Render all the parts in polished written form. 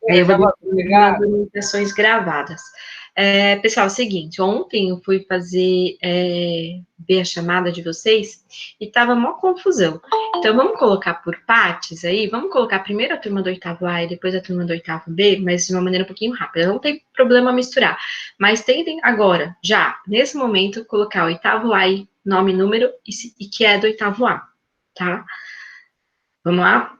Aí eu vou deixar orientações gravadas. Pessoal, é o seguinte, ontem eu fui fazer, ver a chamada de vocês e tava mó confusão. Então, vamos colocar por partes aí, vamos colocar primeiro a turma do oitavo A e depois a turma do oitavo B, mas de uma maneira um pouquinho rápida. Não tem problema misturar, mas tentem agora, já, nesse momento, colocar o oitavo A aí, nome, número e que é do oitavo A, tá? Vamos lá?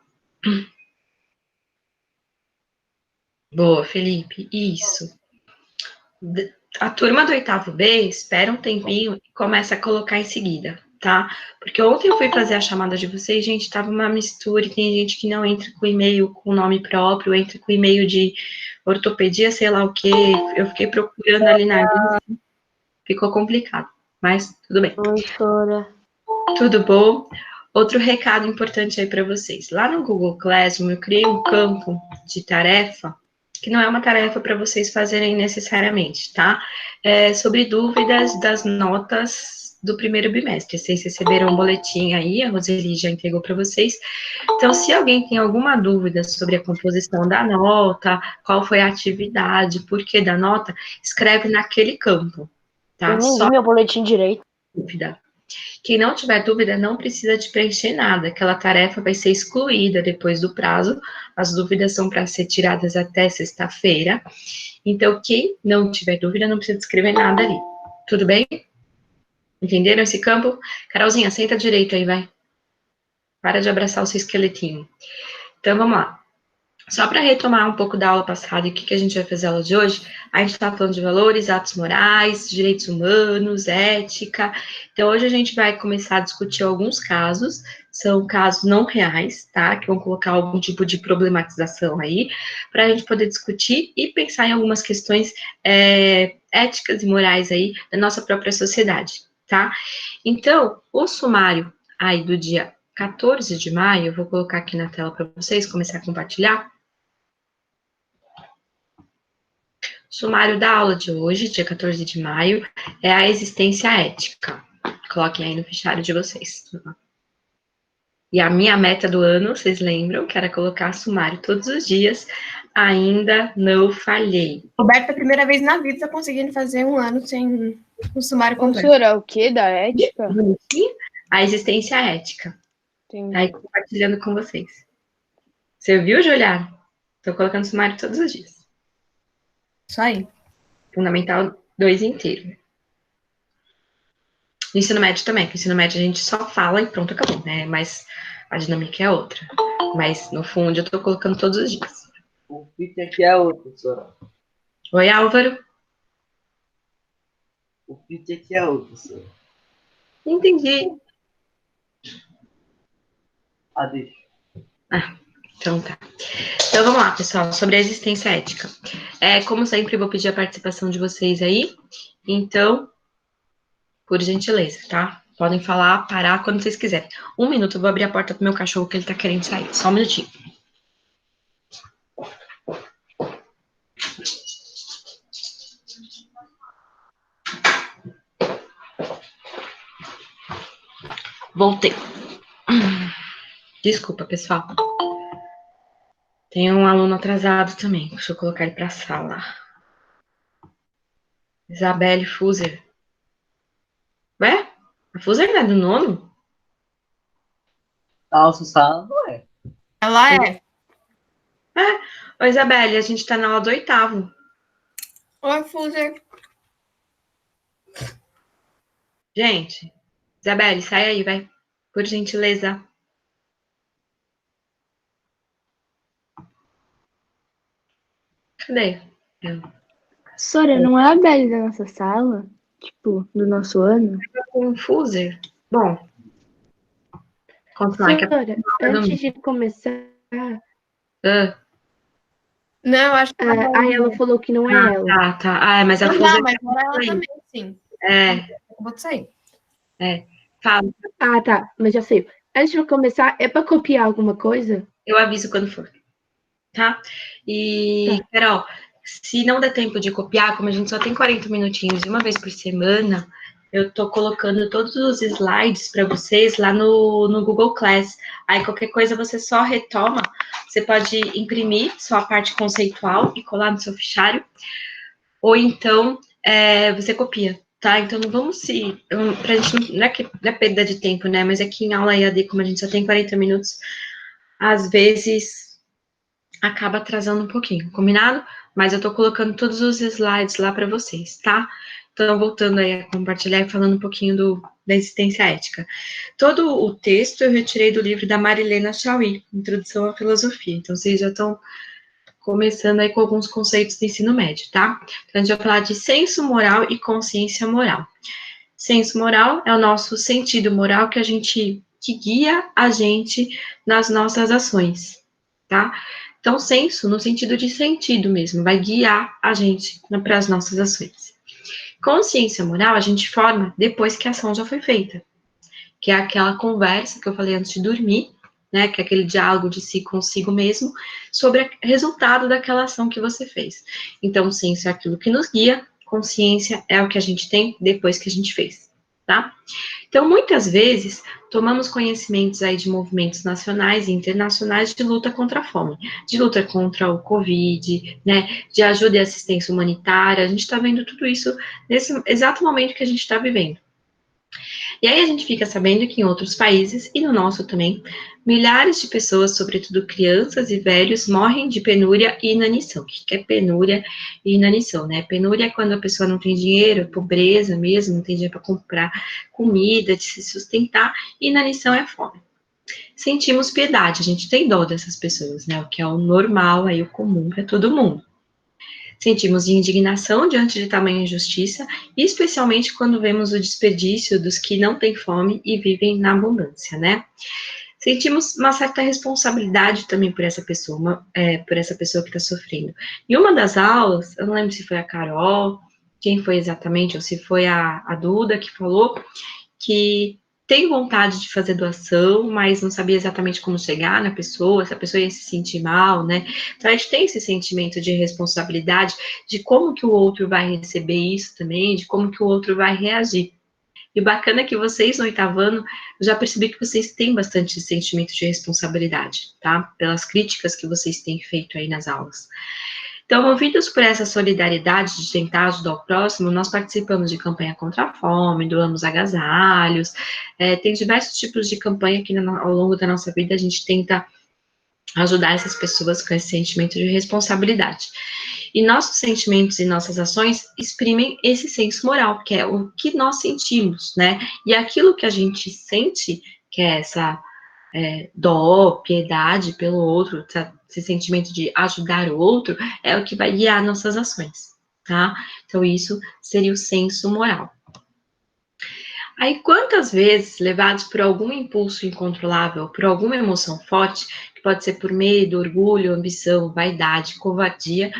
Boa, Felipe, isso. A turma do oitavo B espera um tempinho e começa a colocar em seguida, tá? Porque ontem eu fui fazer a chamada de vocês, gente, tava uma mistura e tem gente que não entra com e-mail com nome próprio, entra com e-mail de ortopedia, sei lá o quê. Eu fiquei procurando ali na lista, ficou complicado, mas tudo bem. Oi, Sora. Tudo bom? Outro recado importante aí para vocês. Lá no Google Classroom eu criei um campo de tarefa que não é uma tarefa para vocês fazerem necessariamente, tá? Sobre dúvidas das notas do primeiro bimestre. Vocês receberam um boletim aí, a Roseli já entregou para vocês. Então, se alguém tem alguma dúvida sobre a composição da nota, qual foi a atividade, por que da nota, escreve naquele campo, tá? Eu nem vi meu boletim direito. Dúvida. Quem não tiver dúvida não precisa de preencher nada, aquela tarefa vai ser excluída depois do prazo, as dúvidas são para ser tiradas até sexta-feira, então quem não tiver dúvida não precisa escrever nada ali, tudo bem? Entenderam esse campo? Carolzinha, senta direito aí, vai. Para de abraçar o seu esqueletinho. Então, vamos lá. Só para retomar um pouco da aula passada e o que a gente vai fazer a aula de hoje, a gente está falando de valores, atos morais, direitos humanos, ética. Então, hoje a gente vai começar a discutir alguns casos, são casos não reais, tá? Que vão colocar algum tipo de problematização aí, para a gente poder discutir e pensar em algumas questões éticas e morais aí da nossa própria sociedade, tá? Então, o sumário aí do dia 14 de maio, eu vou colocar aqui na tela para vocês, começar a compartilhar. Sumário da aula de hoje, dia 14 de maio, é a existência ética. Coloquem aí no fichário de vocês. E a minha meta do ano, vocês lembram, que era colocar sumário todos os dias, ainda não falhei. Roberta, a primeira vez na vida, tá conseguindo fazer um ano sem um sumário completo. Professora, o que da ética? Bonitinho? A existência ética. Entendi. Tá aí compartilhando com vocês. Você viu, Juliana? Estou colocando sumário todos os dias. Isso aí. Fundamental 2 inteiro. No ensino médio também, porque no ensino médio a gente só fala e pronto, acabou, né? Mas a dinâmica é outra. Mas no fundo eu tô colocando todos os dias. O fit aqui é outro, professora. Oi, Álvaro. O fit aqui é outro, professora. Entendi. Deixa. Então tá. Então vamos lá, pessoal, sobre a existência ética. Como sempre, vou pedir a participação de vocês aí. Então, por gentileza, tá? Podem falar, parar quando vocês quiserem. 1 minuto, eu vou abrir a porta pro meu cachorro que ele tá querendo sair. Só um minutinho. Voltei. Desculpa, pessoal. Tem um aluno atrasado também. Deixa eu colocar ele pra sala. Isabelle Fuser. Ué? A Fuser não é do nono? Nossa, sala não é. Ela é. Ô, Isabelle, a gente tá na aula do 8º. Oi, Fuser. Gente, Isabelle, sai aí, vai. Por gentileza. Cadê? Professora, não é a Belle da nossa sala? Tipo, do nosso ano? Fuser. Bom. Continuar. Professora, antes de começar, Não, eu acho que ela falou que não é ela. Tá. Mas a não, Fuser... mas era ela também, sim. Acabou de sair. Fala. Tá, mas já sei. Antes de começar, é para copiar alguma coisa? Eu aviso quando for. Tá? E, Tá. Carol, se não der tempo de copiar, como a gente só tem 40 minutinhos e uma vez por semana, eu tô colocando todos os slides para vocês lá no Google Class. Aí qualquer coisa você só retoma, você pode imprimir só a parte conceitual e colar no seu fichário, ou então você copia, tá? Então não vamos se... Pra gente não é que não é perda de tempo, né? Mas aqui em aula EAD, como a gente só tem 40 minutos, às vezes acaba atrasando um pouquinho, combinado? Mas eu tô colocando todos os slides lá para vocês, tá? Então, voltando aí a compartilhar e falando um pouquinho da existência ética. Todo o texto eu retirei do livro da Marilena Chauí, Introdução à Filosofia. Então, vocês já estão começando aí com alguns conceitos do ensino médio, tá? Então, a gente vai falar de senso moral e consciência moral. Senso moral é o nosso sentido moral que guia a gente nas nossas ações, tá? Então, senso no sentido de sentido mesmo, vai guiar a gente para as nossas ações. Consciência moral a gente forma depois que a ação já foi feita, que é aquela conversa que eu falei antes de dormir, né, que é aquele diálogo de si consigo mesmo, sobre o resultado daquela ação que você fez. Então, senso é aquilo que nos guia, consciência é o que a gente tem depois que a gente fez, tá? Então, muitas vezes, tomamos conhecimentos aí de movimentos nacionais e internacionais de luta contra a fome, de luta contra o Covid, né, de ajuda e assistência humanitária, a gente está vendo tudo isso nesse exato momento que a gente está vivendo. E aí a gente fica sabendo que em outros países, e no nosso também, milhares de pessoas, sobretudo crianças e velhos, morrem de penúria e inanição. O que é penúria e inanição, né? Penúria é quando a pessoa não tem dinheiro, pobreza mesmo, não tem dinheiro para comprar comida, de se sustentar, e inanição é fome. Sentimos piedade, a gente tem dó dessas pessoas, né? O que é o normal, aí o comum para todo mundo. Sentimos indignação diante de tamanha injustiça, especialmente quando vemos o desperdício dos que não têm fome e vivem na abundância, né? Sentimos uma certa responsabilidade também por essa pessoa, que está sofrendo. E uma das aulas, eu não lembro se foi a Carol, quem foi exatamente, ou se foi a Duda que falou, que tem vontade de fazer doação, mas não sabia exatamente como chegar na pessoa, se a pessoa ia se sentir mal, né? Então, a gente tem esse sentimento de responsabilidade, de como que o outro vai receber isso também, de como que o outro vai reagir. E bacana que vocês, no 8º ano, eu já percebi que vocês têm bastante sentimento de responsabilidade, tá? Pelas críticas que vocês têm feito aí nas aulas. Então, movidos por essa solidariedade de tentar ajudar o próximo, nós participamos de campanha contra a fome, doamos agasalhos, tem diversos tipos de campanha que ao longo da nossa vida a gente tenta ajudar essas pessoas com esse sentimento de responsabilidade. E nossos sentimentos e nossas ações exprimem esse senso moral, que é o que nós sentimos, né? E aquilo que a gente sente, que é essa dó, piedade pelo outro, esse sentimento de ajudar o outro, é o que vai guiar nossas ações, tá? Então, isso seria o senso moral. Aí, quantas vezes, levados por algum impulso incontrolável, por alguma emoção forte, que pode ser por medo, orgulho, ambição, vaidade, covardia,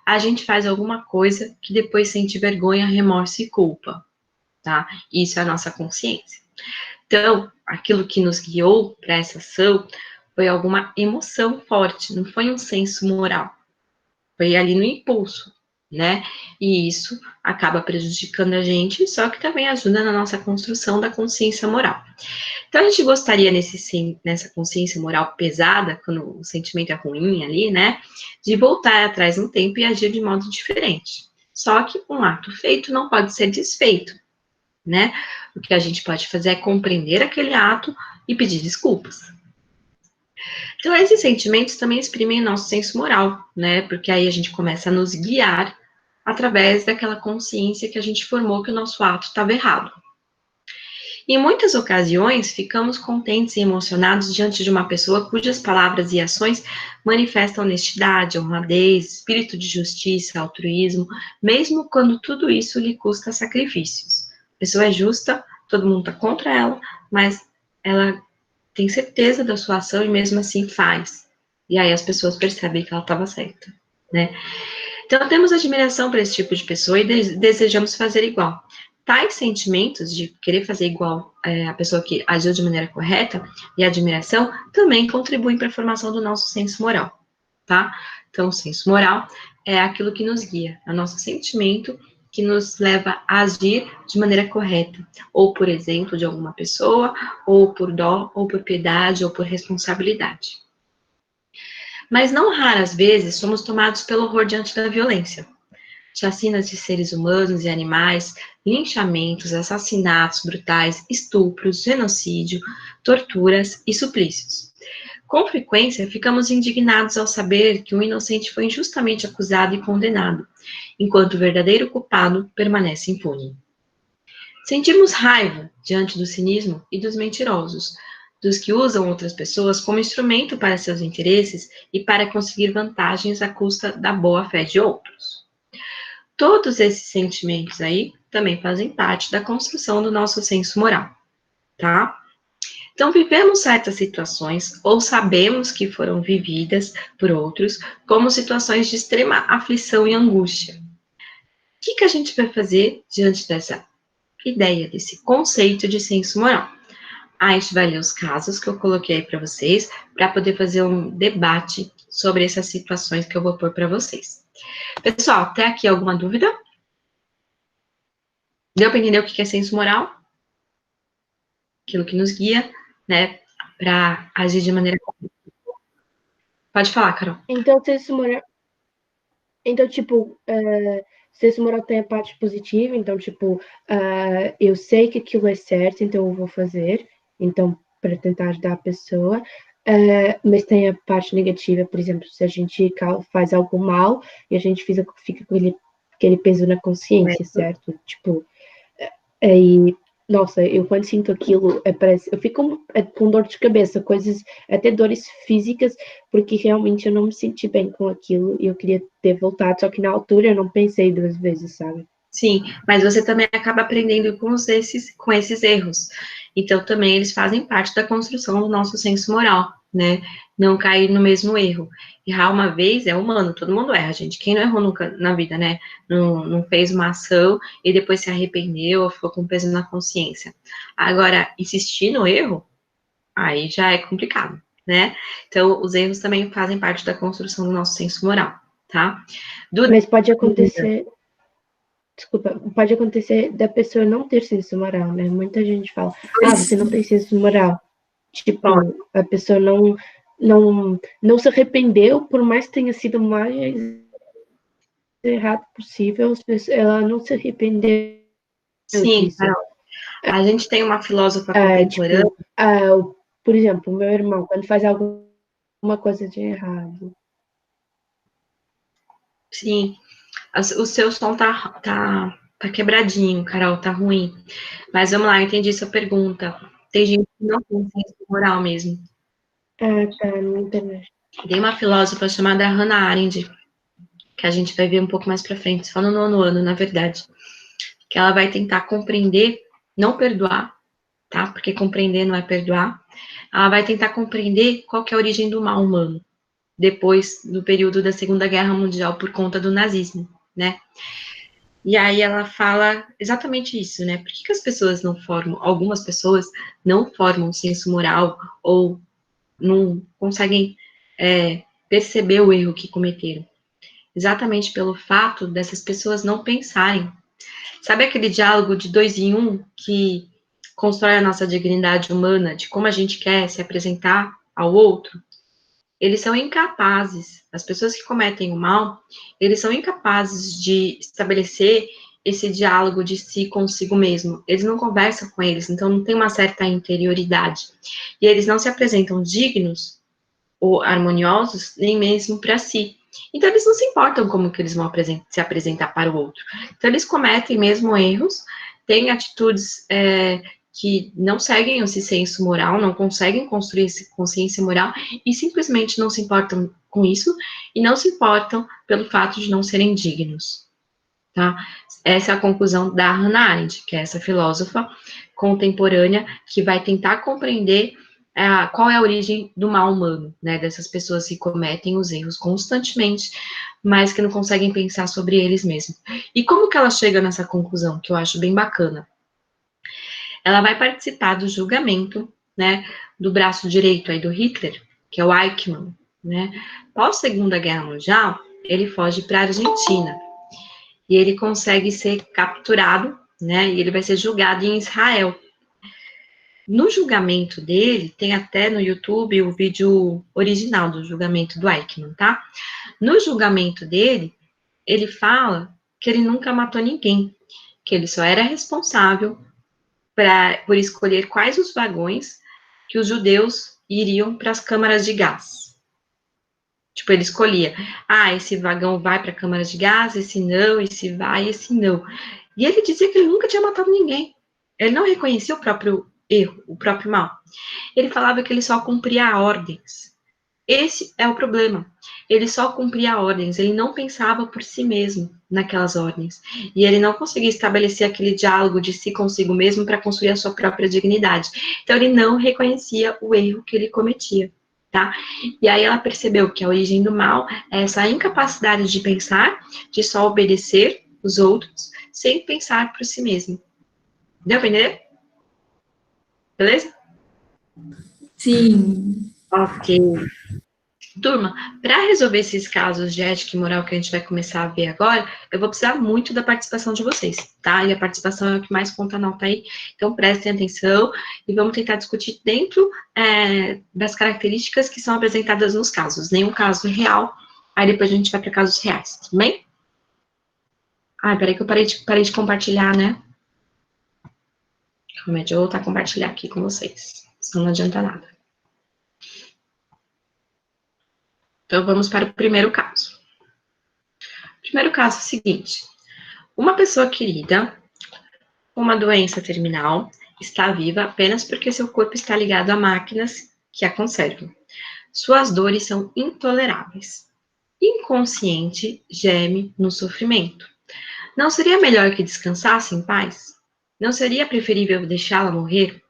a gente faz alguma coisa que depois sente vergonha, remorso e culpa, tá? Isso é a nossa consciência. Então, aquilo que nos guiou para essa ação foi alguma emoção forte, não foi um senso moral. Foi ali no impulso, né? E isso acaba prejudicando a gente, só que também ajuda na nossa construção da consciência moral. Então, a gente gostaria, nessa consciência moral pesada, quando o sentimento é ruim ali, né? De voltar atrás no tempo e agir de modo diferente. Só que um ato feito não pode ser desfeito, né? O que a gente pode fazer é compreender aquele ato e pedir desculpas. Então, esses sentimentos também exprimem nosso senso moral, né? Porque aí a gente começa a nos guiar através daquela consciência que a gente formou que o nosso ato estava errado. Em muitas ocasiões, ficamos contentes e emocionados diante de uma pessoa cujas palavras e ações manifestam honestidade, honradez, espírito de justiça, altruísmo, mesmo quando tudo isso lhe custa sacrifícios. A pessoa é justa, todo mundo está contra ela, mas ela tem certeza da sua ação e mesmo assim faz. E aí as pessoas percebem que ela estava certa, né? Então, temos admiração para esse tipo de pessoa e desejamos fazer igual. Tais sentimentos de querer fazer igual a pessoa que agiu de maneira correta e admiração também contribuem para a formação do nosso senso moral, tá? Então, o senso moral é aquilo que nos guia, é o nosso sentimento que nos leva a agir de maneira correta, ou por exemplo de alguma pessoa, ou por dó, ou por piedade, ou por responsabilidade. Mas não raras vezes somos tomados pelo horror diante da violência. Chacinas de seres humanos e animais, linchamentos, assassinatos brutais, estupros, genocídio, torturas e suplícios. Com frequência, ficamos indignados ao saber que um inocente foi injustamente acusado e condenado, enquanto o verdadeiro culpado permanece impune. Sentimos raiva diante do cinismo e dos mentirosos, dos que usam outras pessoas como instrumento para seus interesses e para conseguir vantagens à custa da boa-fé de outros. Todos esses sentimentos aí também fazem parte da construção do nosso senso moral, tá? Então, vivemos certas situações ou sabemos que foram vividas por outros como situações de extrema aflição e angústia. O que a gente vai fazer diante dessa ideia, desse conceito de senso moral? A gente vai ler os casos que eu coloquei para vocês, para poder fazer um debate sobre essas situações que eu vou pôr para vocês. Pessoal, até aqui alguma dúvida? Deu para entender o que é senso moral? Aquilo que nos guia, né, para agir de maneira correta. Pode falar, Carol. Então, senso moral. Então, tipo, senso moral tem a parte positiva, então, tipo, eu sei que aquilo é certo, então eu vou fazer, então, para tentar ajudar a pessoa, mas tem a parte negativa, por exemplo, se a gente faz algo mal e a gente fica com aquele peso na consciência, certo? Tipo, aí, nossa, eu quando sinto aquilo, eu fico com dor de cabeça, coisas, até dores físicas, porque realmente eu não me senti bem com aquilo e eu queria ter voltado, só que na altura eu não pensei 2 vezes, sabe? Sim, mas você também acaba aprendendo com esses erros. Então, também eles fazem parte da construção do nosso senso moral, né? Não cair no mesmo erro. Errar uma vez é humano, todo mundo erra, gente. Quem não errou nunca na vida, né? Não fez uma ação e depois se arrependeu ou ficou com peso na consciência. Agora, insistir no erro, aí já é complicado, né? Então, os erros também fazem parte da construção do nosso senso moral, tá? Mas pode acontecer. Desculpa, pode acontecer da pessoa não ter senso moral, né? Muita gente fala, você não tem senso moral. Tipo, a pessoa não se arrependeu, por mais que tenha sido o mais errado possível, ela não se arrependeu Sim, disso. Carol. A gente tem uma filósofa contemporânea. Tipo, por exemplo, o meu irmão, quando faz alguma coisa de errado. Sim, o seu som tá quebradinho, Carol, tá ruim. Mas vamos lá, eu entendi sua pergunta. Tem gente que não tem senso moral mesmo. Tá, na internet. Tem uma filósofa chamada Hannah Arendt, que a gente vai ver um pouco mais pra frente, só no 9º ano, na verdade. Que ela vai tentar compreender, não perdoar, tá? Porque compreender não é perdoar. Ela vai tentar compreender qual que é a origem do mal humano, depois do período da Segunda Guerra Mundial por conta do nazismo, né? E aí ela fala exatamente isso, né? Por que as pessoas não formam, algumas pessoas não formam senso moral ou não conseguem perceber o erro que cometeram? Exatamente pelo fato dessas pessoas não pensarem. Sabe aquele diálogo de 2 em 1 que constrói a nossa dignidade humana, de como a gente quer se apresentar ao outro? Eles são incapazes, as pessoas que cometem o mal, eles são incapazes de estabelecer esse diálogo de si consigo mesmo. Eles não conversam com eles, então não tem uma certa interioridade. E eles não se apresentam dignos ou harmoniosos, nem mesmo para si. Então, eles não se importam como que eles vão se apresentar para o outro. Então, eles cometem mesmo erros, têm atitudes que não seguem esse senso moral, não conseguem construir essa consciência moral e simplesmente não se importam com isso e não se importam pelo fato de não serem dignos, tá? Essa é a conclusão da Hannah Arendt, que é essa filósofa contemporânea que vai tentar compreender qual é a origem do mal humano, né? Dessas pessoas que cometem os erros constantemente, mas que não conseguem pensar sobre eles mesmos. E como que ela chega nessa conclusão, que eu acho bem bacana? Ela vai participar do julgamento, né, do braço direito aí do Hitler, que é o Eichmann, né? Pós Segunda Guerra Mundial, ele foge para a Argentina. e ele consegue ser capturado, né, e ele vai ser julgado em Israel. No julgamento dele, tem até no YouTube o vídeo original do julgamento do Eichmann, tá? No julgamento dele, ele fala que ele nunca matou ninguém, que ele só era responsável por escolher quais os vagões que os judeus iriam para as câmaras de gás. Tipo, ele escolhia, esse vagão vai para câmaras de gás, esse não, esse vai, esse não. E ele dizia que ele nunca tinha matado ninguém. Ele não reconhecia o próprio erro, o próprio mal. Ele falava que ele só cumpria ordens. Esse é o problema. Ele só cumpria ordens, ele não pensava por si mesmo naquelas ordens. E ele não conseguia estabelecer aquele diálogo de si consigo mesmo para construir a sua própria dignidade. Então, ele não reconhecia o erro que ele cometia, tá? E aí ela percebeu que a origem do mal é essa incapacidade de pensar, de só obedecer os outros, sem pensar por si mesmo. Deu para entender? Beleza? Sim. Ok. Turma, para resolver esses casos de ética e moral que a gente vai começar a ver agora, eu vou precisar muito da participação de vocês, tá? E a participação é o que mais conta a nota aí, então prestem atenção e vamos tentar discutir dentro das características que são apresentadas nos casos. Nenhum caso real, aí depois a gente vai para casos reais, tudo bem? Peraí que eu parei de compartilhar, né? Calma aí, deixa eu voltar a compartilhar aqui com vocês, senão não adianta nada. Então, vamos para o primeiro caso. O primeiro caso é o seguinte. Uma pessoa querida, com uma doença terminal, está viva apenas porque seu corpo está ligado a máquinas que a conservam. Suas dores são intoleráveis. Inconsciente, geme no sofrimento. Não seria melhor que descansasse em paz? Não seria preferível deixá-la morrer?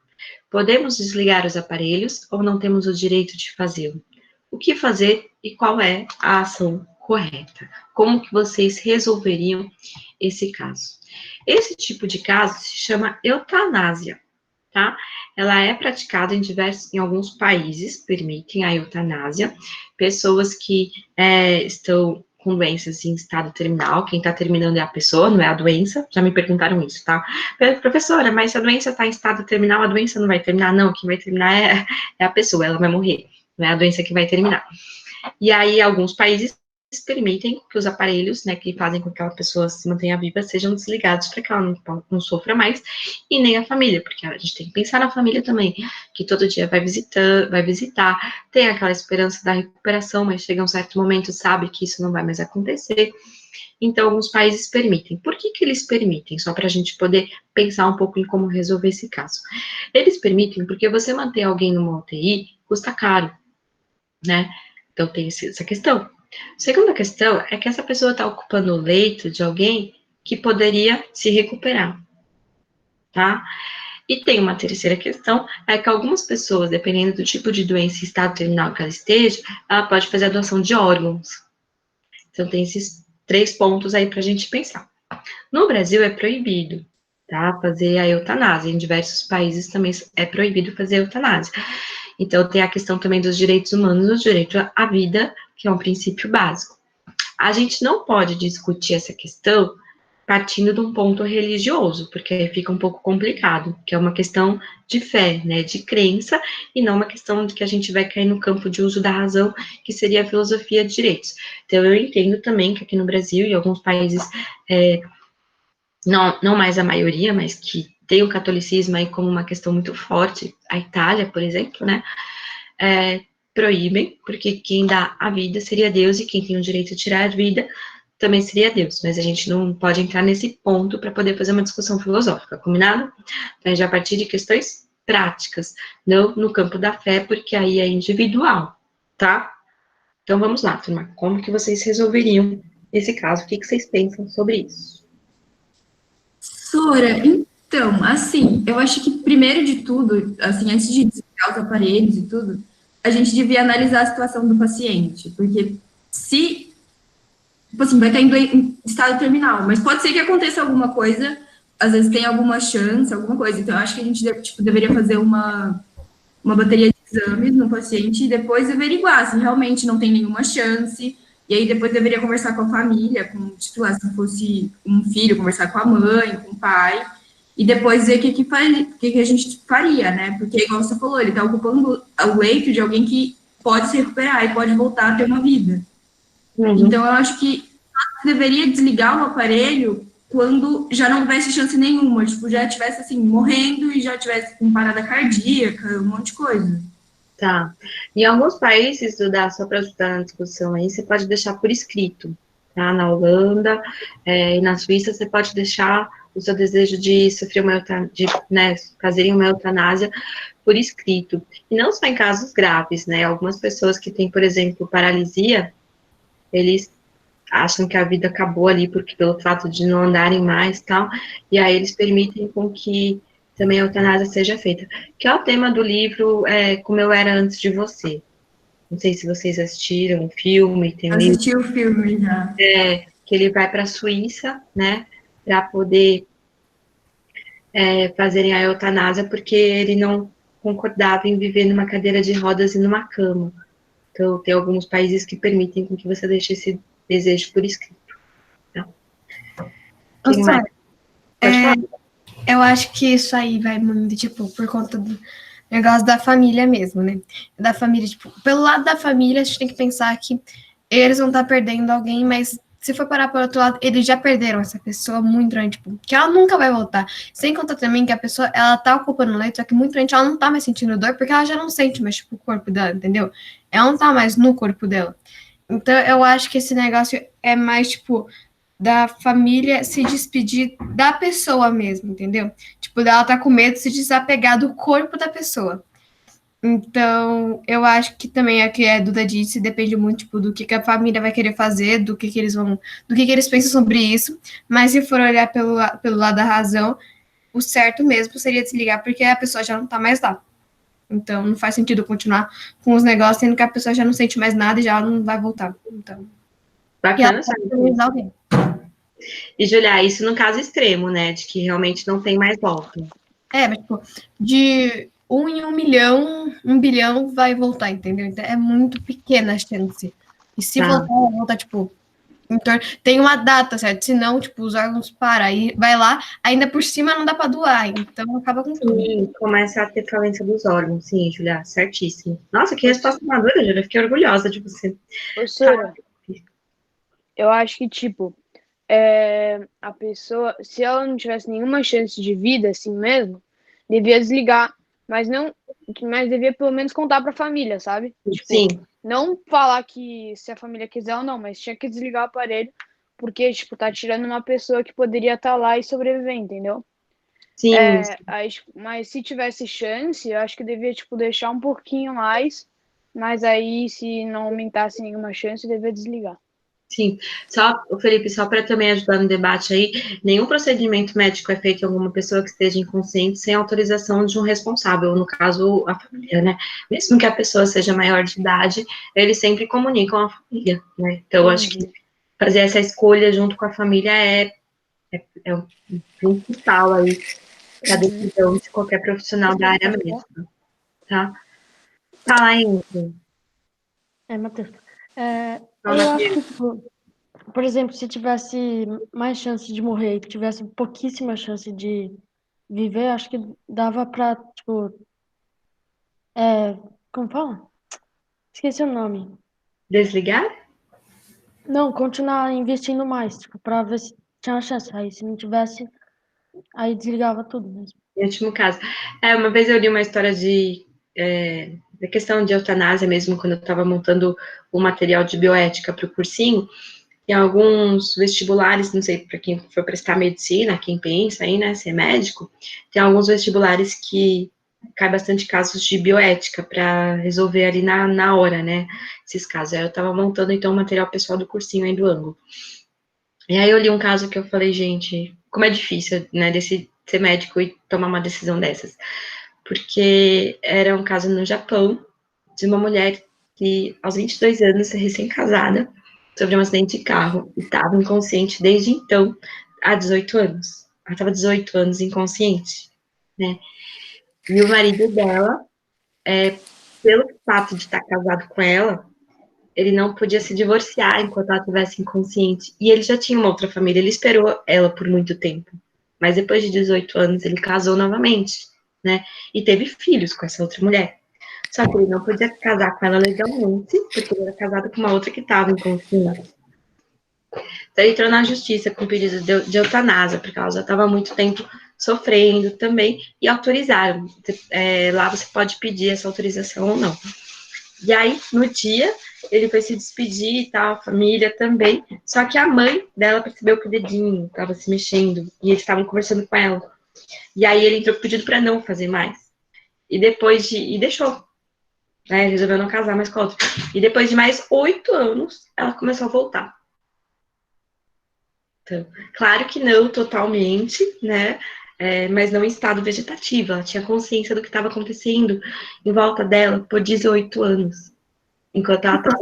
Podemos desligar os aparelhos ou não temos o direito de fazê-lo? O que fazer e qual é a ação correta? Como que vocês resolveriam esse caso? Esse tipo de caso se chama eutanásia, tá? Ela é praticada em alguns países, permitem a eutanásia. Pessoas que estão com doenças em estado terminal, quem está terminando é a pessoa, não é a doença, já me perguntaram isso, tá? Professora, mas se a doença está em estado terminal, a doença não vai terminar? Não, quem vai terminar é a pessoa, ela vai morrer. Não é a doença que vai terminar. E aí, alguns países permitem que os aparelhos, né, que fazem com que aquela pessoa se mantenha viva, sejam desligados para que ela não sofra mais, e nem a família, porque a gente tem que pensar na família também, que todo dia vai visitar, tem aquela esperança da recuperação, mas chega um certo momento, sabe que isso não vai mais acontecer. Então, alguns países permitem. Por que eles permitem? Só para a gente poder pensar um pouco em como resolver esse caso. Eles permitem porque você manter alguém numa UTI custa caro, né? Então, tem essa questão. A segunda questão é que essa pessoa está ocupando o leito de alguém que poderia se recuperar, tá? E tem uma terceira questão, é que algumas pessoas, dependendo do tipo de doença e estado terminal que ela esteja, ela pode fazer a doação de órgãos. Então, tem esses 3 pontos aí para a gente pensar. No Brasil é proibido, tá? Fazer a eutanásia. Em diversos países também é proibido fazer a eutanásia. Então, tem a questão também dos direitos humanos, o direito à vida, que é um princípio básico. A gente não pode discutir essa questão partindo de um ponto religioso, porque aí fica um pouco complicado, que é uma questão de fé, né, de crença, e não uma questão de que a gente vai cair no campo de uso da razão, que seria a filosofia de direitos. Então, eu entendo também que aqui no Brasil e alguns países, não mais a maioria, mas que tem o catolicismo aí como uma questão muito forte, a Itália, por exemplo, né, proíbem, porque quem dá a vida seria Deus, e quem tem o direito de tirar a vida também seria Deus, mas a gente não pode entrar nesse ponto para poder fazer uma discussão filosófica, combinado? Então, já a partir de questões práticas, não no campo da fé, porque aí é individual, tá? Então, vamos lá, turma, como que vocês resolveriam esse caso? O que vocês pensam sobre isso? Sora, então, assim, eu acho que primeiro de tudo, assim, antes de desligar os aparelhos e tudo, a gente devia analisar a situação do paciente, porque se, tipo assim, vai estar em estado terminal, mas pode ser que aconteça alguma coisa, às vezes tem alguma chance, alguma coisa, então eu acho que a gente deveria fazer uma bateria de exames no paciente e depois averiguar se realmente não tem nenhuma chance, E aí depois deveria conversar com a família, com, tipo, lá, se fosse um filho, conversar com a mãe, com o pai, e depois ver o que a gente faria, né? Porque, igual você falou, ele está ocupando o leito de alguém que pode se recuperar e pode voltar a ter uma vida. Então, eu acho que deveria desligar o aparelho quando já não tivesse chance nenhuma, tipo, já tivesse, assim, morrendo e já tivesse com parada cardíaca, um monte de coisa. Tá. Em alguns países, Duda, só para ajudar na discussão aí, você pode deixar por escrito, tá? Na Holanda e na Suíça, você pode deixar o seu desejo de sofrer né, fazer uma eutanásia por escrito. E não só em casos graves, né? Algumas pessoas que têm, por exemplo, paralisia, eles acham que a vida acabou ali porque pelo fato de não andarem mais e tal, e aí eles permitem com que também a eutanásia seja feita. Que é o tema do livro Como Eu Era Antes de Você. Não sei se vocês assistiram o filme, tem um livro Assisti o filme já. que ele vai para a Suíça, né, para poder fazerem a eutanásia, porque ele não concordava em viver numa cadeira de rodas e numa cama. Então, tem alguns países que permitem com que você deixe esse desejo por escrito. Tá? Quem mais? Pode falar. Eu acho que isso aí vai muito, tipo, por conta do negócio da família mesmo, né? Da família, tipo, pelo lado da família, a gente tem que pensar que eles vão estar perdendo alguém, mas se for parar por outro lado, eles já perderam essa pessoa muito grande, tipo, que ela nunca vai voltar. Sem contar também que a pessoa, ela tá ocupando o leito, só que muito grande, ela não tá mais sentindo dor, porque ela já não sente mais, tipo, o corpo dela, entendeu? Ela não tá mais no corpo dela. Então, eu acho que esse negócio é mais, tipo, da família se despedir da pessoa mesmo, entendeu? Tipo, dela tá com medo de se desapegar do corpo da pessoa. Então, eu acho que também é que a Duda disse, depende muito, tipo, do que a família vai querer fazer, do que eles vão, do que eles pensam sobre isso, mas se for olhar pelo lado da razão, o certo mesmo seria desligar, porque a pessoa já não tá mais lá. Então, não faz sentido continuar com os negócios, sendo que a pessoa já não sente mais nada e já não vai voltar. Então, Bacana, e sabe? ela alguém. E, Julia, isso no caso extremo, né, de que realmente não tem mais volta. Mas, tipo, de 1 em 1 milhão, 1 bilhão vai voltar, entendeu? Então, é muito pequena a chance. E se voltar, tipo, então, tem uma data, certo? Senão, tipo, os órgãos param, aí vai lá, ainda por cima não dá para doar, então acaba com tudo. Sim, começa a ter falência dos órgãos, sim, Julia, certíssimo. Nossa, que resposta madura, Julia, fiquei orgulhosa de você. Professora, eu acho que, tipo, a pessoa, se ela não tivesse nenhuma chance de vida, assim mesmo, devia desligar, mas devia pelo menos contar pra família, sabe? Tipo, Sim, não falar que se a família quiser ou não, mas tinha que desligar o aparelho, porque, tipo, tá tirando uma pessoa que poderia estar lá e sobreviver, entendeu? sim, Aí, tipo, mas se tivesse chance, eu acho que devia, tipo, deixar um pouquinho mais, mas aí, se não aumentasse nenhuma chance, devia desligar. sim. Só, Felipe, só para também ajudar no debate aí, nenhum procedimento médico é feito em alguma pessoa que esteja inconsciente sem autorização de um responsável, no caso, a família, né? Mesmo que a pessoa seja maior de idade, eles sempre comunicam à família, né? Então, acho que fazer essa escolha junto com a família é um fundamental aí para a decisão de qualquer profissional da área mesmo, tá? Fala aí, Matheus. Fala, Eu acho que, tipo, por exemplo, se tivesse mais chance de morrer e tivesse pouquíssima chance de viver, acho que dava pra, tipo, como fala? Esqueci o nome. desligar? Não, continuar investindo mais, tipo, pra ver se tinha chance. Aí, se não tivesse, aí desligava tudo mesmo. Em último caso. Uma vez eu li uma história da questão de eutanásia mesmo, quando eu estava montando o material de bioética para o cursinho, em alguns vestibulares, não sei, para quem for prestar medicina, quem pensa aí, né, ser médico, tem alguns vestibulares que cai bastante casos de bioética para resolver ali na hora, né, esses casos. Aí eu estava montando, então, o material pessoal do cursinho aí do ângulo. E aí eu li um caso que eu falei, gente, como é difícil, né, ser médico e tomar uma decisão dessas. Porque era um caso no Japão, de uma mulher que, aos 22 anos, recém-casada, sofreu um acidente de carro e estava inconsciente desde então, há 18 anos. Ela estava 18 anos inconsciente, né? E o marido dela, pelo fato de estar casado com ela, ele não podia se divorciar enquanto ela estivesse inconsciente. E ele já tinha uma outra família, ele esperou ela por muito tempo. Mas depois de 18 anos, ele casou novamente, né? E teve filhos com essa outra mulher. Só que ele não podia casar com ela legalmente, porque ele era casado com uma outra que estava inconsciente. Então, ele entrou na justiça com pedido de eutanásia, porque ela já estava há muito tempo sofrendo também, e autorizaram. Lá você pode pedir essa autorização ou não. E aí, no dia, ele foi se despedir e tal, a família também. Só que a mãe dela percebeu que o dedinho estava se mexendo, e eles estavam conversando com ela. E aí, ele entrou com pedido para não fazer mais. E deixou. Né, resolveu não casar mais com a outra. E depois de mais 8 anos, ela começou a voltar. Então, claro que não totalmente, né? Mas não em estado vegetativo. Ela tinha consciência do que estava acontecendo em volta dela por 18 anos. Enquanto ela estava.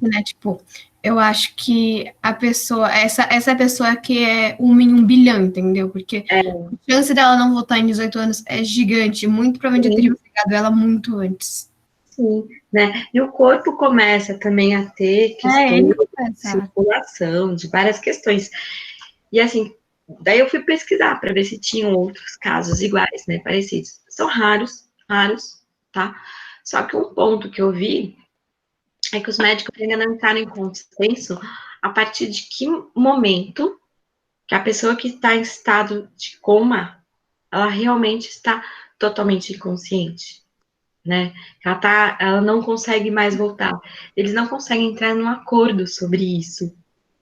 Né? Tipo, eu acho que a pessoa, essa pessoa que é 1 em 1 bilhão, entendeu? Porque a chance dela não voltar em 18 anos é gigante. Muito provavelmente eu teria pegado ela muito antes. Sim, né? E o corpo começa também a ter questões de circulação, de várias questões. E assim, daí eu fui pesquisar para ver se tinham outros casos iguais, né? Parecidos. São raros, tá? Só que um ponto que eu vi é que os médicos ainda não entraram em consenso a partir de que momento que a pessoa que está em estado de coma, ela realmente está totalmente inconsciente. Né? Ela não consegue mais voltar. Eles não conseguem entrar num acordo sobre isso,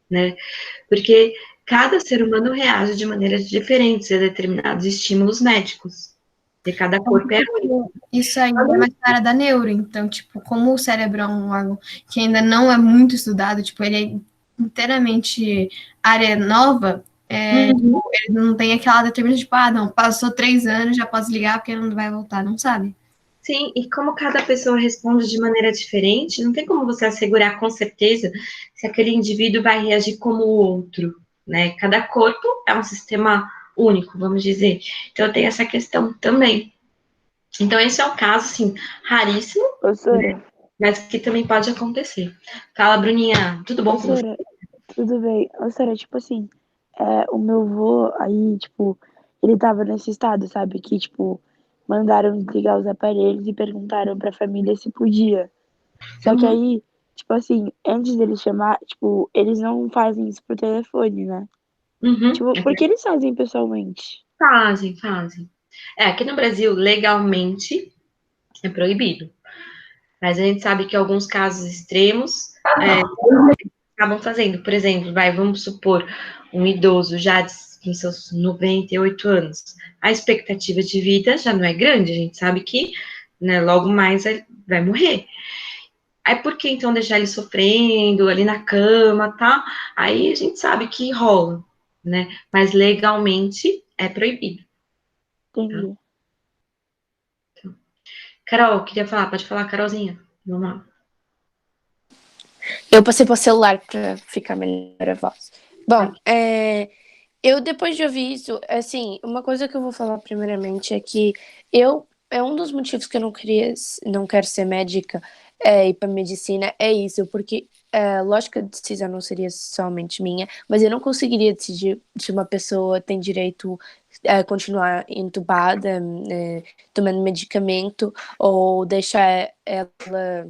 né? Porque cada ser humano reage de maneiras diferentes a determinados estímulos médicos. E cada corpo é único. Isso aí é mais na área da neuro, então, tipo, como o cérebro é um órgão que ainda não é muito estudado, tipo, ele é inteiramente área nova, tipo, ele não tem aquela determinação, tipo, não, passou 3 anos, já posso ligar porque ele não vai voltar, não sabe? Sim, e como cada pessoa responde de maneira diferente, não tem como você assegurar com certeza se aquele indivíduo vai reagir como o outro, né? Cada corpo é um sistema único, vamos dizer. Então tem essa questão também. Então esse é um caso, assim, raríssimo, né? Mas que também pode acontecer. Fala, Bruninha, tudo bom com você? Tudo bem. Sara, tipo assim, o meu avô aí, tipo, ele tava nesse estado, sabe? Que, tipo, mandaram desligar os aparelhos e perguntaram pra família se podia. Só que aí, tipo assim, antes deles chamar, tipo, eles não fazem isso por telefone, né? Tipo, por que eles fazem pessoalmente? Fazem. Aqui no Brasil, legalmente, é proibido. Mas a gente sabe que alguns casos extremos acabam fazendo. Por exemplo, vamos supor, um idoso já com seus 98 anos. A expectativa de vida já não é grande, a gente sabe que, né, logo mais vai morrer. Aí por que então deixar ele sofrendo ali na cama, tá? Aí a gente sabe que rola, né? Mas legalmente é proibido. Entendi. Carol, queria falar, pode falar, Carolzinha. Vamos lá. Eu passei para o celular para ficar melhor a voz. Bom, eu depois de ouvir isso, assim, uma coisa que eu vou falar primeiramente é que é um dos motivos que eu não quero ser médica e ir para medicina, é isso, porque lógico que a decisão não seria somente minha, mas eu não conseguiria decidir se uma pessoa tem direito a continuar entubada, tomando medicamento, ou deixar ela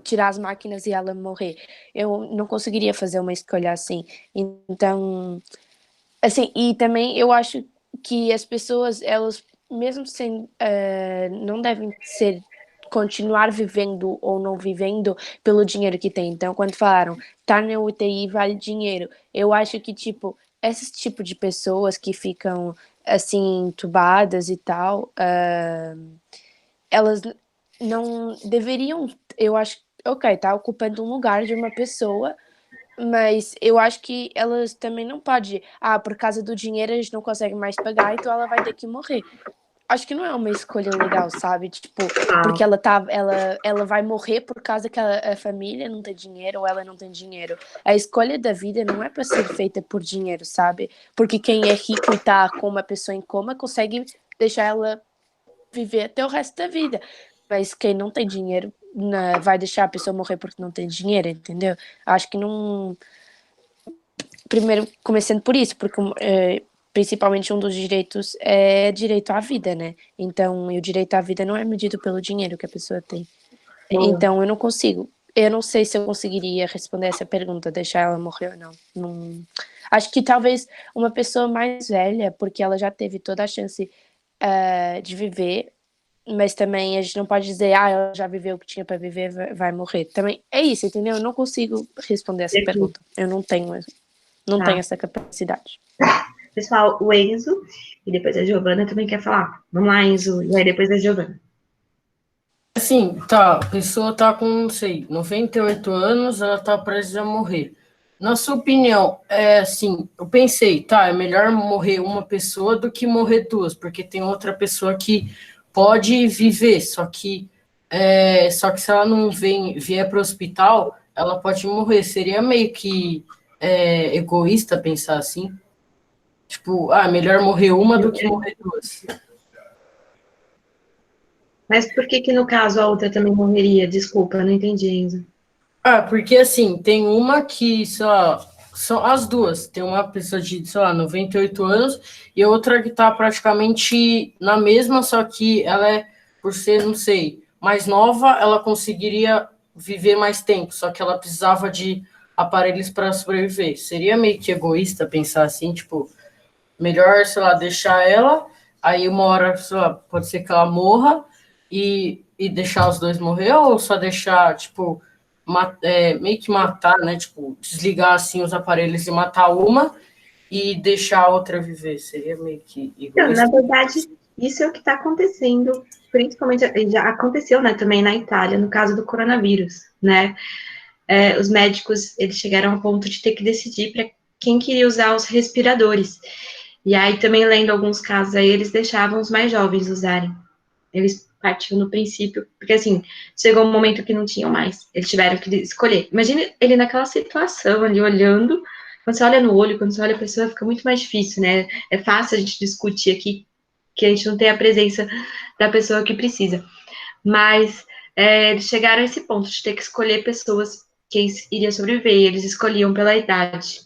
tirar as máquinas e ela morrer. Eu não conseguiria fazer uma escolha assim. Então, assim, e também eu acho que as pessoas, elas, mesmo sem, não devem continuar vivendo ou não vivendo pelo dinheiro que tem. Então, quando falaram, estar na UTI vale dinheiro, eu acho que, tipo, esse tipo de pessoas que ficam, assim, entubadas e tal, elas não deveriam, eu acho, ok, tá ocupando um lugar de uma pessoa, mas eu acho que elas também não podem, por causa do dinheiro a gente não consegue mais pagar, então ela vai ter que morrer. Acho que não é uma escolha legal, sabe? Tipo, porque ela vai morrer por causa que a família não tem dinheiro ou ela não tem dinheiro. A escolha da vida não é para ser feita por dinheiro, sabe? Porque quem é rico e tá com uma pessoa em coma consegue deixar ela viver até o resto da vida. Mas quem não tem dinheiro vai deixar a pessoa morrer porque não tem dinheiro, entendeu? Acho que não... Primeiro, começando por isso, porque principalmente um dos direitos é direito à vida, né? Então, e o direito à vida não é medido pelo dinheiro que a pessoa tem. Então, eu não consigo. Eu não sei se eu conseguiria responder essa pergunta, deixar ela morrer ou não. Acho que talvez uma pessoa mais velha, porque ela já teve toda a chance de viver, mas também a gente não pode dizer, ela já viveu o que tinha para viver, vai morrer. Também é isso, entendeu? Eu não consigo responder essa pergunta. Eu não tenho essa capacidade. Pessoal, o Enzo e depois a Giovana também quer falar. Vamos lá, Enzo, e aí depois a Giovana. Assim, tá, a pessoa tá com, não sei, 98 anos, ela tá prestes a morrer. Na sua opinião, assim, eu pensei, tá, é melhor morrer uma pessoa do que morrer duas, porque tem outra pessoa que pode viver, só que se ela não vier para o hospital, ela pode morrer. Seria meio que egoísta pensar assim. Tipo, melhor morrer uma do que morrer duas. Mas por que no caso a outra também morreria? Desculpa, não entendi, Enzo. Porque assim, tem uma que, sei lá, são as duas. Tem uma pessoa de, sei lá, 98 anos e outra que tá praticamente na mesma, só que ela por ser, não sei, mais nova, ela conseguiria viver mais tempo, só que ela precisava de aparelhos para sobreviver. Seria meio que egoísta pensar assim, tipo, melhor, sei lá, deixar ela, aí uma hora, sei lá, pode ser que ela morra e deixar os dois morrer, ou só deixar, tipo, meio que matar, né, tipo, desligar, assim, os aparelhos e matar uma e deixar a outra viver. Seria meio que egoísta. Não, na verdade, isso é o que está acontecendo, principalmente, já aconteceu, né, também na Itália, no caso do coronavírus, né, os médicos, eles chegaram ao ponto de ter que decidir para quem queria usar os respiradores, e aí também lendo alguns casos aí, eles deixavam os mais jovens usarem, eles partiam no princípio, porque assim, chegou um momento que não tinham mais, eles tiveram que escolher. Imagina ele naquela situação ali, olhando, quando você olha no olho, quando você olha a pessoa, fica muito mais difícil, né? É fácil a gente discutir aqui, que a gente não tem a presença da pessoa que precisa. Mas eles chegaram a esse ponto de ter que escolher pessoas que iriam sobreviver, e eles escolhiam pela idade.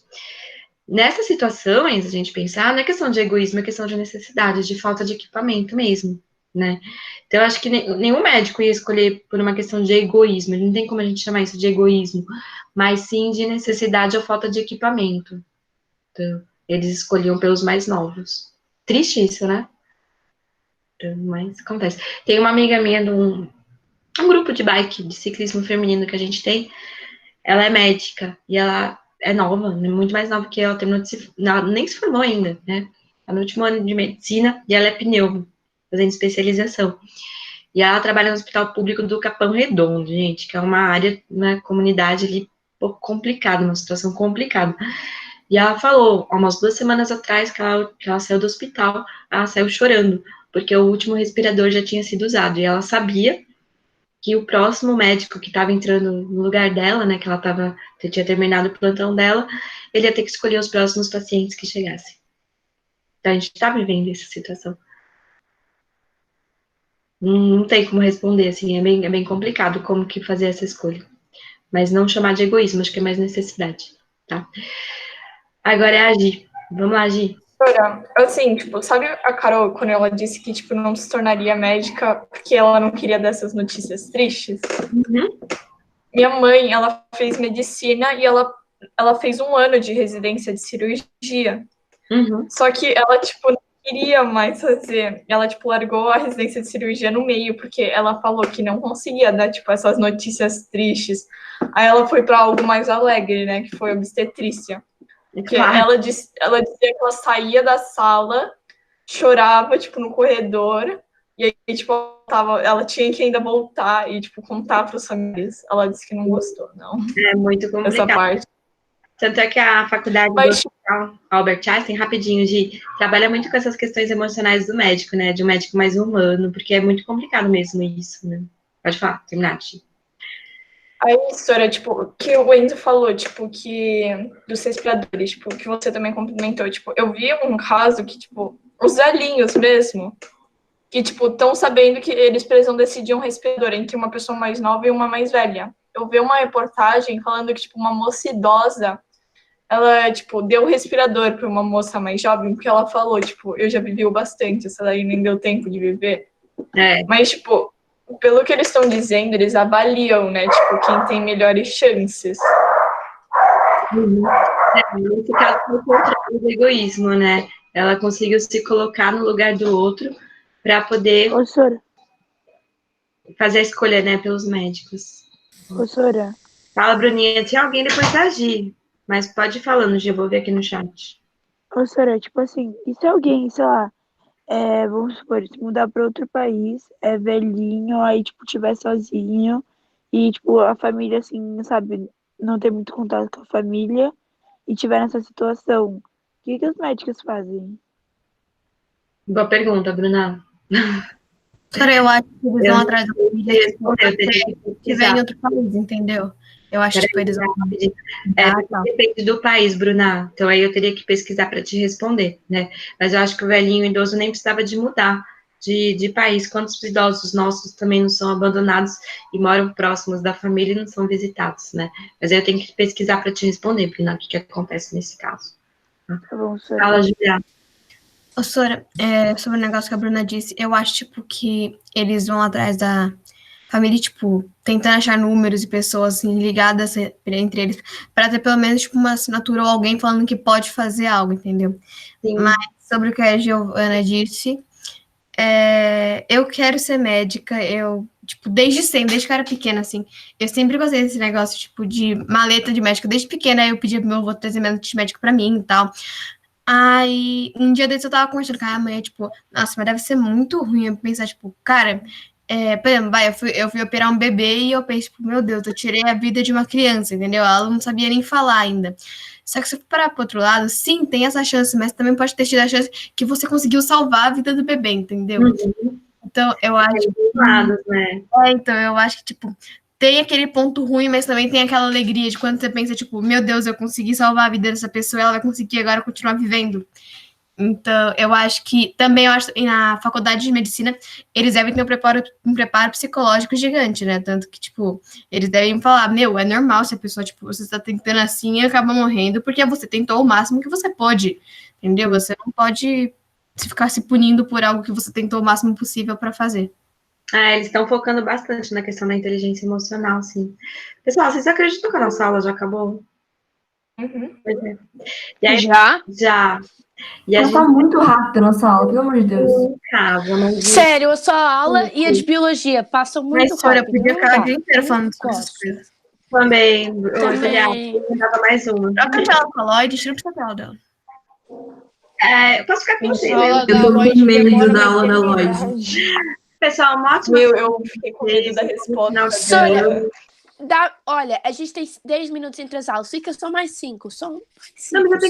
Nessas situações, a gente pensar, não é questão de egoísmo, é questão de necessidade, de falta de equipamento mesmo, né? Então, eu acho que nenhum médico ia escolher por uma questão de egoísmo, não tem como a gente chamar isso de egoísmo, mas sim de necessidade ou falta de equipamento. Então, eles escolhiam pelos mais novos. Triste isso, né? Então, mas acontece. Tem uma amiga minha de um grupo de bike, de ciclismo feminino que a gente tem, ela é médica, e ela é nova, muito mais nova que eu, ela nem se formou ainda, né? Tá no último ano de medicina, e ela é pneu, fazendo especialização. E ela trabalha no Hospital Público do Capão Redondo, gente, que é uma área, uma comunidade ali um pouco complicada, uma situação complicada. E ela falou, há umas 2 semanas atrás, que ela saiu do hospital, ela saiu chorando, porque o último respirador já tinha sido usado, e ela sabia que o próximo médico que estava entrando no lugar dela, né, que tinha terminado o plantão dela, ele ia ter que escolher os próximos pacientes que chegassem. Então, a gente está vivendo essa situação. Não tem como responder, assim, é bem complicado como que fazer essa escolha. Mas não chamar de egoísmo, acho que é mais necessidade, tá? Agora é a Gi. Vamos lá, Gi. Assim, tipo, sabe a Carol, quando ela disse que, tipo, não se tornaria médica porque ela não queria dessas notícias tristes? Uhum. Minha mãe, ela fez medicina e ela fez 1 ano de residência de cirurgia. Uhum. Só que ela, tipo, não queria mais fazer. Ela, tipo, largou a residência de cirurgia no meio, porque ela falou que não conseguia dar, tipo, essas notícias tristes. Aí ela foi para algo mais alegre, né, que foi obstetrícia. Porque ela dizia que ela saía da sala, chorava, tipo, no corredor, e aí, tipo, ela tinha que ainda voltar e, tipo, contar para os familiares. Ela disse que não gostou, não. É muito complicado. Essa parte. Tanto é que a faculdade do Hospital Albert Einstein, rapidinho, trabalha muito com essas questões emocionais do médico, né? De um médico mais humano, porque é muito complicado mesmo isso, né? Pode falar, terminar, Gi. Aí, história, tipo, que o Enzo falou, tipo, que dos respiradores, tipo, que você também complementou, tipo, eu vi um caso que, tipo, os velhinhos mesmo, que, tipo, estão sabendo que eles precisam decidir um respirador entre uma pessoa mais nova e uma mais velha. Eu vi uma reportagem falando que, tipo, uma moça idosa, ela, tipo, deu o respirador para uma moça mais jovem, porque ela falou, tipo, eu já vivi o bastante, essa daí nem deu tempo de viver. Mas, tipo, pelo que eles estão dizendo, eles avaliam, né, tipo, quem tem melhores chances. Nesse caso, foi o contrário do egoísmo, né? Ela conseguiu se colocar no lugar do outro para poder Ô, Sora, fazer a escolha, né, pelos médicos. ô, Sora, Fala, Bruninha. Tinha alguém depois da Gi, mas pode ir falando, Gi, eu vou ver aqui no chat. ô, Sora, tipo assim, e se alguém, sei lá, vamos supor, se mudar para outro país, é velhinho, aí, tipo, tiver sozinho, e, tipo, a família, assim, sabe, não tem muito contato com a família, e tiver nessa situação, o que os médicos fazem? Boa pergunta, Bruna. Cara, eu acho que eles Eu vão não atrás da sei família responder, eu teria que se tiver pesquisar. em outro país, entendeu? Eu acho que tipo, eles vão. Depende do país, Bruna. Então aí eu teria que pesquisar para te responder, né? Mas eu acho que o velhinho idoso nem precisava de mudar de país. Quantos idosos nossos também não são abandonados e moram próximos da família e não são visitados, né? Mas aí eu tenho que pesquisar para te responder, Bruna, o que acontece nesse caso. Tá bom, Sora. Fala, Julia. Ô, Sora, sobre o negócio que a Bruna disse, eu acho, tipo, que eles vão atrás da família, tipo, tentando achar números e pessoas, assim, ligadas entre eles, para ter pelo menos, tipo, uma assinatura ou alguém falando que pode fazer algo, entendeu? Sim. Mas sobre o que a Giovana disse, eu quero ser médica, eu, tipo, desde sempre, desde que eu era pequena, assim, eu sempre gostei desse negócio, tipo, de maleta de médico, desde pequena eu pedia pro meu avô trazer maleta de médico pra mim e tal. Aí, um dia desse eu tava conversando com a mãe, tipo, nossa, mas deve ser muito ruim eu pensar, tipo, cara, por exemplo, eu fui operar um bebê e eu pensei, tipo, meu Deus, eu tirei a vida de uma criança, entendeu? Ela não sabia nem falar ainda. Só que se eu for parar pro outro lado, sim, tem essa chance, mas também pode ter tido a chance que você conseguiu salvar a vida do bebê, entendeu? Então, eu acho né? Então, eu acho que, tipo, tem aquele ponto ruim, mas também tem aquela alegria de quando você pensa, tipo, meu Deus, eu consegui salvar a vida dessa pessoa, ela vai conseguir agora continuar vivendo. Então, eu acho que também, na faculdade de medicina, eles devem ter um preparo psicológico gigante, né? Tanto que, tipo, eles devem falar, meu, é normal se a pessoa, tipo, você está tentando assim e acaba morrendo, porque você tentou o máximo que você pode, entendeu? Você não pode ficar se punindo por algo que você tentou o máximo possível para fazer. Eles estão focando bastante na questão da inteligência emocional, sim. Pessoal, vocês acreditam que a nossa aula já acabou? Pois é. E aí, já. E a gente tá muito rápido a nossa aula, pelo amor de Deus. Sério, a sua aula e a de biologia passam muito rápido. Mas, podia ficar o dia inteiro falando sobre essas coisas. Também. Eu dava mais uma. Troca a tela com a Lloyd, tira pra tela dela. Eu posso ficar com vocês. Eu tô com medo da aula da Lloyd. Pessoal, uma ótima... Eu fiquei com medo da resposta. Sônia, olha, a gente tem 10 minutos entre as aulas. Fica só mais 5. Não, mas eu tenho